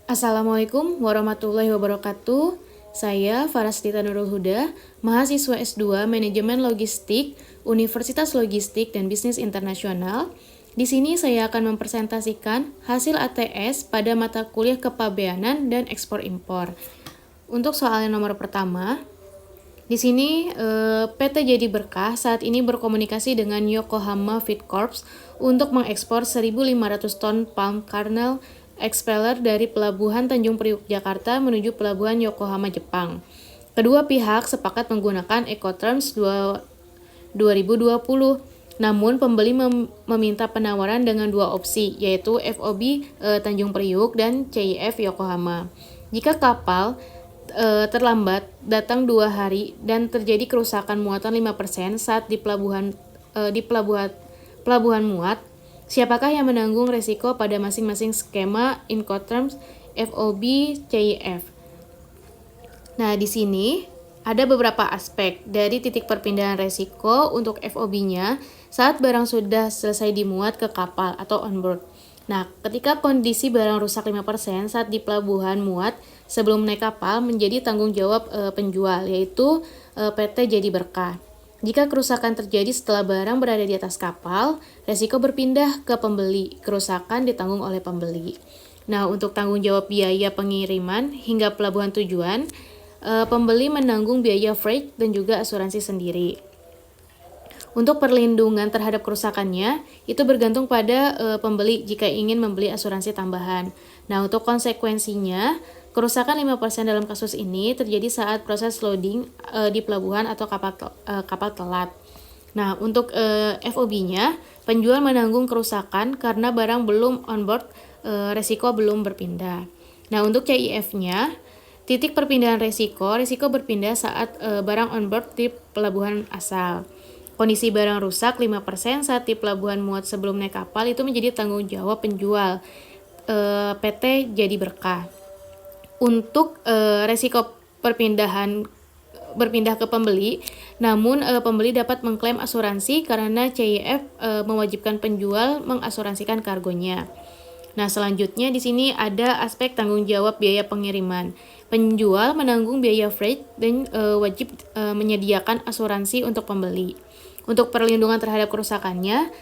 Assalamualaikum warahmatullahi wabarakatuh. Saya Farastita Nurul Huda, mahasiswa S2 Manajemen Logistik, Universitas Logistik dan Bisnis Internasional. Di sini saya akan mempresentasikan hasil ATS pada mata kuliah kepabeanan dan ekspor-impor. Untuk soal yang nomor pertama, di sini PT Jadi Berkah saat ini berkomunikasi dengan Yokohama Feed Corps untuk mengekspor 1.500 ton palm kernel expeller dari Pelabuhan Tanjung Priuk, Jakarta menuju Pelabuhan Yokohama, Jepang. Kedua pihak sepakat menggunakan Ecoterms 2020. Namun, pembeli meminta penawaran dengan dua opsi, yaitu FOB Tanjung Priuk dan CIF Yokohama. Jika kapal terlambat datang 2 hari dan terjadi kerusakan muatan 5% saat di pelabuhan muat, siapakah yang menanggung resiko pada masing-masing skema Incoterms, FOB, CIF? Nah, di sini ada beberapa aspek dari titik perpindahan resiko untuk FOB-nya saat barang sudah selesai dimuat ke kapal atau onboard. Nah, ketika kondisi barang rusak 5% saat di pelabuhan muat sebelum naik kapal menjadi tanggung jawab penjual, yaitu PT Jadi Berkah. Jika kerusakan terjadi setelah barang berada di atas kapal, resiko berpindah ke pembeli. Kerusakan ditanggung oleh pembeli. Nah, untuk tanggung jawab biaya pengiriman hingga pelabuhan tujuan, pembeli menanggung biaya freight dan juga asuransi sendiri. Untuk perlindungan terhadap kerusakannya, itu bergantung pada pembeli jika ingin membeli asuransi tambahan. Nah, untuk konsekuensinya, kerusakan 5% dalam kasus ini terjadi saat proses loading di pelabuhan atau kapal telat. Nah, untuk FOB-nya, penjual menanggung kerusakan karena barang belum on board, resiko belum berpindah. Nah, untuk CIF-nya, titik perpindahan resiko berpindah saat barang on board di pelabuhan asal. Kondisi barang rusak 5% saat di pelabuhan muat sebelum naik kapal itu menjadi tanggung jawab penjual PT Jadi Berkah. Untuk resiko berpindah ke pembeli, namun pembeli dapat mengklaim asuransi karena CIF mewajibkan penjual mengasuransikan kargonya. Nah, selanjutnya di sini ada aspek tanggung jawab biaya pengiriman. Penjual menanggung biaya freight dan wajib menyediakan asuransi untuk pembeli. Untuk perlindungan terhadap kerusakannya,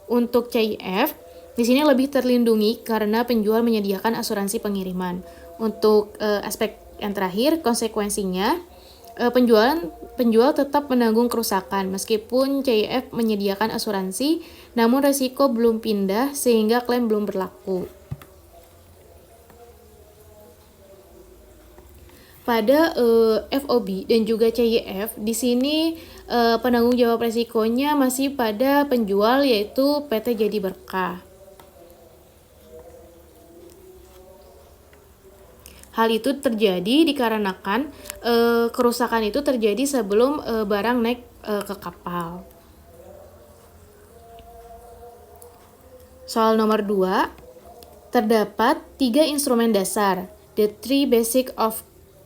untuk CIF di sini lebih terlindungi karena penjual menyediakan asuransi pengiriman. Untuk aspek yang terakhir, konsekuensinya penjual tetap menanggung kerusakan meskipun CIF menyediakan asuransi, namun resiko belum pindah sehingga klaim belum berlaku. Pada FOB dan juga CIF, di sini penanggung jawab resikonya masih pada penjual, yaitu PT Jadi Berkah. Hal itu terjadi dikarenakan kerusakan itu terjadi sebelum barang naik ke kapal. Soal nomor 2, terdapat 3 instrumen dasar, the 3 basic of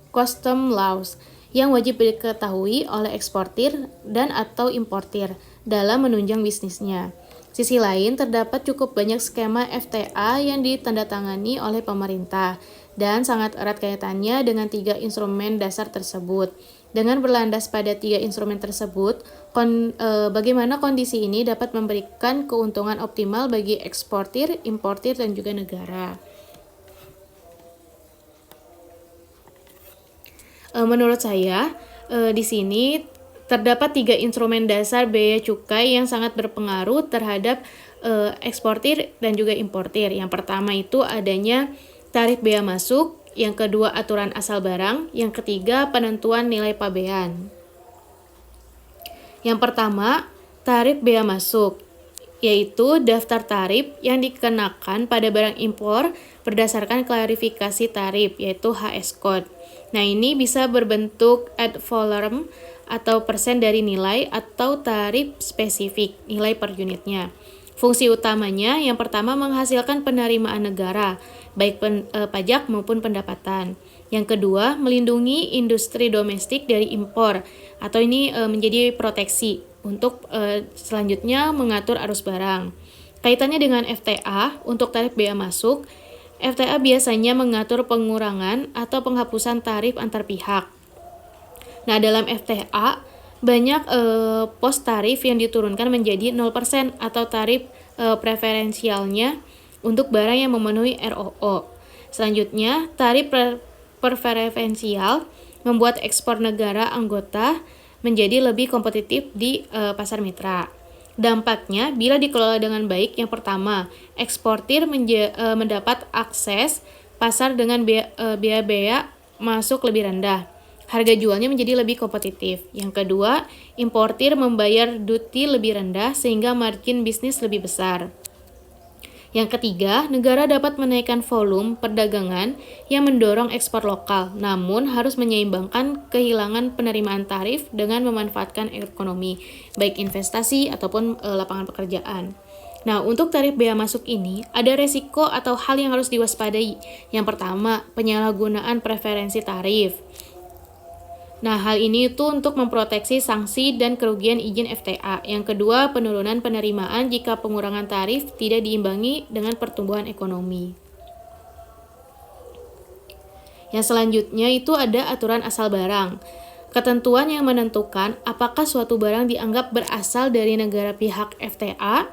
custom laws, yang wajib diketahui oleh eksportir dan atau importir dalam menunjang bisnisnya. Sisi lain, terdapat cukup banyak skema FTA yang ditandatangani oleh pemerintah dan sangat erat kaitannya dengan 3 instrumen dasar tersebut. Dengan berlandas pada 3 instrumen tersebut, bagaimana kondisi ini dapat memberikan keuntungan optimal bagi eksportir, importir, dan juga negara. Menurut saya, di sini terdapat 3 instrumen dasar bea cukai yang sangat berpengaruh terhadap eksportir dan juga importir. Yang pertama itu adanya tarif bea masuk, yang kedua aturan asal barang, yang ketiga penentuan nilai pabean. Yang pertama, tarif bea masuk, yaitu daftar tarif yang dikenakan pada barang impor berdasarkan klarifikasi tarif, yaitu HS Code. Nah, ini bisa berbentuk ad valorem atau persen dari nilai atau tarif spesifik, nilai per unitnya. Fungsi utamanya yang pertama menghasilkan penerimaan negara, baik pajak maupun pendapatan. Yang kedua, melindungi industri domestik dari impor, atau ini menjadi proteksi untuk selanjutnya mengatur arus barang. Kaitannya dengan FTA untuk tarif bea masuk, FTA biasanya mengatur pengurangan atau penghapusan tarif antar pihak. Nah, dalam FTA banyak pos tarif yang diturunkan menjadi 0% atau tarif preferensialnya untuk barang yang memenuhi ROO. Selanjutnya, tarif preferensial membuat ekspor negara anggota menjadi lebih kompetitif di pasar mitra. Dampaknya, bila dikelola dengan baik, yang pertama, eksportir mendapat akses pasar dengan biaya masuk lebih rendah. Harga jualnya menjadi lebih kompetitif. Yang kedua, importir membayar duty lebih rendah sehingga margin bisnis lebih besar. Yang ketiga, negara dapat menaikkan volume perdagangan yang mendorong ekspor lokal, namun harus menyeimbangkan kehilangan penerimaan tarif dengan memanfaatkan ekonomi, baik investasi ataupun lapangan pekerjaan. Nah, untuk tarif bea masuk ini, ada resiko atau hal yang harus diwaspadai. Yang pertama, penyalahgunaan preferensi tarif. Nah, hal ini itu untuk memproteksi sanksi dan kerugian izin FTA. Yang kedua, penurunan penerimaan jika pengurangan tarif tidak diimbangi dengan pertumbuhan ekonomi. Yang selanjutnya itu ada aturan asal barang. Ketentuan yang menentukan apakah suatu barang dianggap berasal dari negara pihak FTA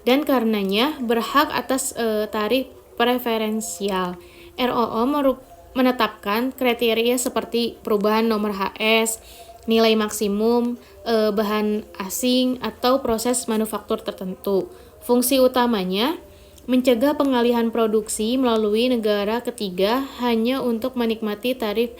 dan karenanya berhak atas tarif preferensial. ROO menetapkan kriteria seperti perubahan nomor HS, nilai maksimum, bahan asing, atau proses manufaktur tertentu. Fungsi utamanya mencegah pengalihan produksi melalui negara ketiga hanya untuk menikmati tarif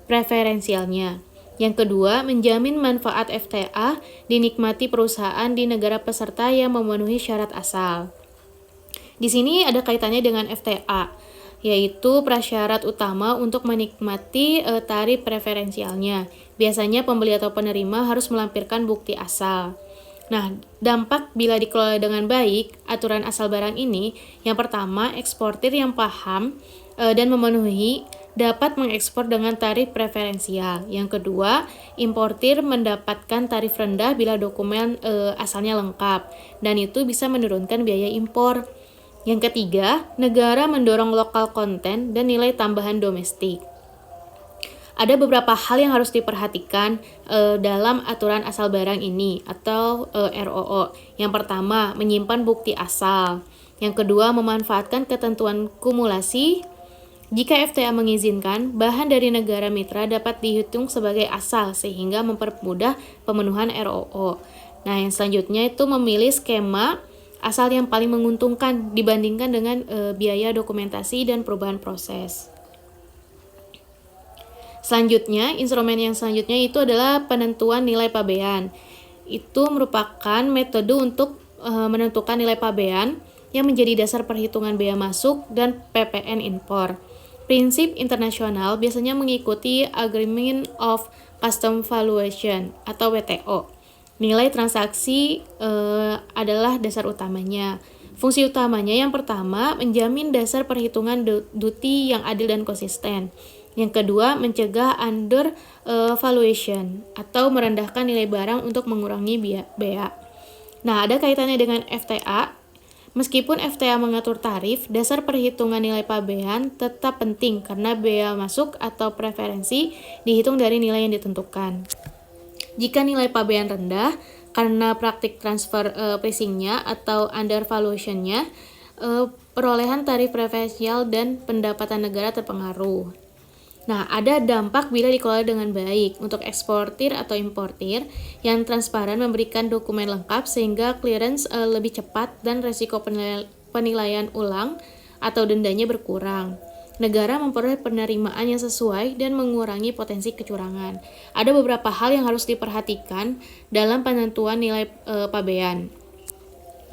preferensialnya. Yang kedua, menjamin manfaat FTA dinikmati perusahaan di negara peserta yang memenuhi syarat asal. Di sini ada kaitannya dengan FTA, yaitu prasyarat utama untuk menikmati tarif preferensialnya. Biasanya pembeli atau penerima harus melampirkan bukti asal. Nah, dampak bila dikelola dengan baik, aturan asal barang ini, yang pertama, eksportir yang paham dan memenuhi dapat mengekspor dengan tarif preferensial. Yang kedua, importir mendapatkan tarif rendah bila dokumen asalnya lengkap, dan itu bisa menurunkan biaya impor. Yang ketiga, negara mendorong lokal konten dan nilai tambahan domestik. Ada beberapa hal yang harus diperhatikan dalam aturan asal barang ini atau ROO. Yang pertama, menyimpan bukti asal. Yang kedua, memanfaatkan ketentuan kumulasi. Jika FTA mengizinkan, bahan dari negara mitra dapat dihitung sebagai asal sehingga mempermudah pemenuhan ROO. Nah, yang selanjutnya itu memilih skema asal yang paling menguntungkan dibandingkan dengan biaya dokumentasi dan perubahan proses. Selanjutnya, instrumen yang selanjutnya itu adalah penentuan nilai pabean. Itu merupakan metode untuk menentukan nilai pabean yang menjadi dasar perhitungan bea masuk dan PPN impor. Prinsip internasional biasanya mengikuti Agreement of Custom Valuation atau WTO. Nilai transaksi adalah dasar utamanya. Fungsi utamanya yang pertama, menjamin dasar perhitungan duty yang adil dan konsisten. Yang kedua, mencegah undervaluation atau merendahkan nilai barang untuk mengurangi bea. Nah, ada kaitannya dengan FTA. Meskipun FTA mengatur tarif, dasar perhitungan nilai pabean tetap penting karena bea masuk atau preferensi dihitung dari nilai yang ditentukan. Jika nilai pabean rendah karena praktik transfer pricing-nya atau undervaluation-nya, perolehan tarif preferensial dan pendapatan negara terpengaruh. Nah, ada dampak bila dikelola dengan baik. Untuk eksportir atau importir yang transparan memberikan dokumen lengkap sehingga clearance lebih cepat dan resiko penilaian ulang atau dendanya berkurang. Negara memperoleh penerimaan yang sesuai dan mengurangi potensi kecurangan. Ada beberapa hal yang harus diperhatikan dalam penentuan nilai pabean.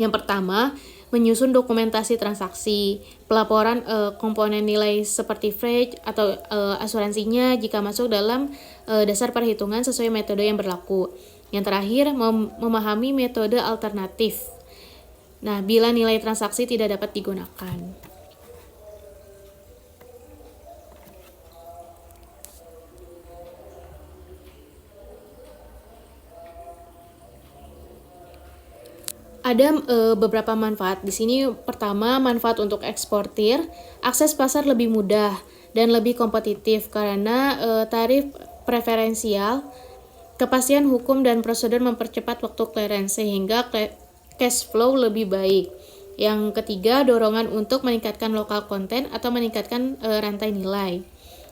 Yang pertama, menyusun dokumentasi transaksi, pelaporan komponen nilai seperti freight atau asuransinya jika masuk dalam dasar perhitungan sesuai metode yang berlaku. Yang terakhir, memahami metode alternatif. Nah, bila nilai transaksi tidak dapat digunakan. Ada beberapa manfaat. Di sini pertama, manfaat untuk eksportir, akses pasar lebih mudah dan lebih kompetitif karena tarif preferensial, kepastian hukum dan prosedur mempercepat waktu clearance sehingga cash flow lebih baik. Yang ketiga, dorongan untuk meningkatkan lokal konten atau meningkatkan rantai nilai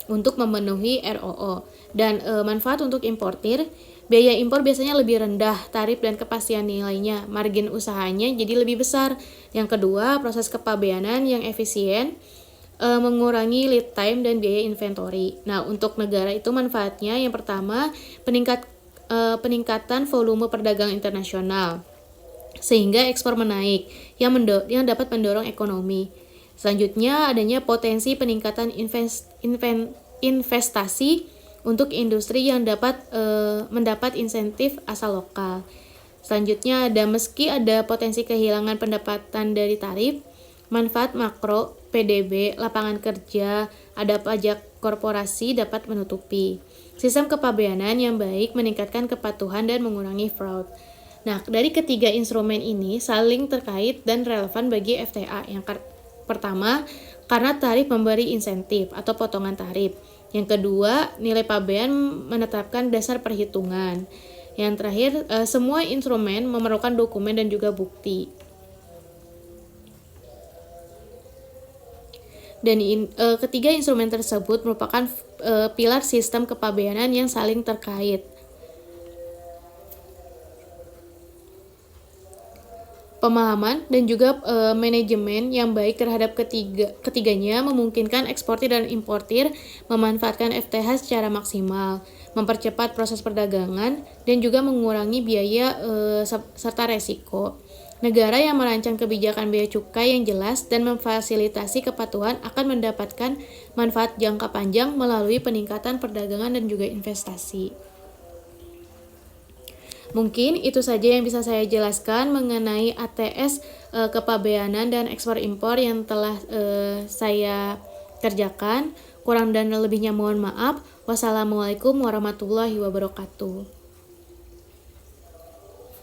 untuk memenuhi ROO. Dan manfaat untuk importir, biaya impor biasanya lebih rendah, tarif dan kepastian nilainya, margin usahanya jadi lebih besar. Yang kedua, proses kepabeanan yang efisien, mengurangi lead time dan biaya inventory. Nah, untuk negara itu manfaatnya yang pertama, peningkatan volume perdagangan internasional sehingga ekspor menaik yang dapat mendorong ekonomi. Selanjutnya, adanya potensi peningkatan investasi untuk industri yang dapat mendapat insentif asal lokal. Selanjutnya, meski ada potensi kehilangan pendapatan dari tarif, manfaat makro, PDB, lapangan kerja, ada pajak korporasi dapat menutupi. Sistem kepabeanan yang baik meningkatkan kepatuhan dan mengurangi fraud. Nah, dari ketiga instrumen ini saling terkait dan relevan bagi FTA. Yang pertama, karena tarif memberi insentif atau potongan tarif. Yang kedua, nilai pabean menetapkan dasar perhitungan. Yang terakhir, semua instrumen memerlukan dokumen dan juga bukti. Dan ketiga instrumen tersebut merupakan pilar sistem kepabeanan yang saling terkait. Pemahaman dan juga manajemen yang baik terhadap ketiganya memungkinkan eksportir dan importir memanfaatkan FTH secara maksimal, mempercepat proses perdagangan, dan juga mengurangi biaya serta resiko. Negara yang merancang kebijakan bea cukai yang jelas dan memfasilitasi kepatuhan akan mendapatkan manfaat jangka panjang melalui peningkatan perdagangan dan juga investasi. Mungkin itu saja yang bisa saya jelaskan mengenai ATS kepabeanan dan ekspor impor yang telah saya kerjakan. Kurang dan lebihnya mohon maaf. Wassalamualaikum warahmatullahi wabarakatuh.